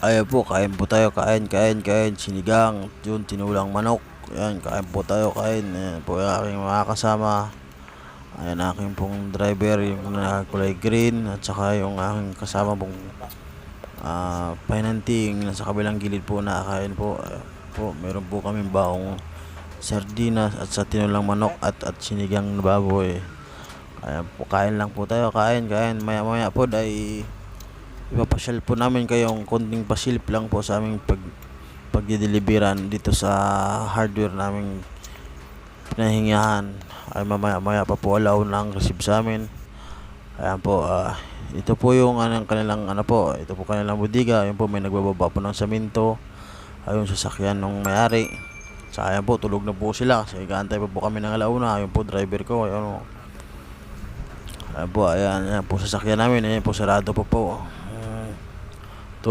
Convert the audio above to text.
Ayan po, kain po tayo, kain, sinigang, yun, tinulang manok. Ayan, kain po tayo, kain. Ayan po yung aking mga kasama. Ayan, aking pong driver, yung kulay green. At saka yung aking kasama pong pinanting. Nasa kabilang gilid po nakakain po. Ayan po, meron po kaming baong sardinas at sa tinulang manok at sinigang na baboy. Ayan po, kain lang po tayo, kain. Maya po dahil ipapasyal po namin kayong konting pasilip lang po sa aming pagdideliveran dito sa hardware naming pinahingahan. Ay maya pa po alaw ng receive sa amin. Ayan po, ito po yung kanilang ito po kanilang budiga. Ayun po, may nagbababa po ng saminto. Ayun, sasakyan ng may-ari. Ayan po, tulog na po sila kasi gaantay pa po kami ng alauna. Ayun po, driver ko. Ayun po, ayan po sasakyan namin. Ayan po, sarado po.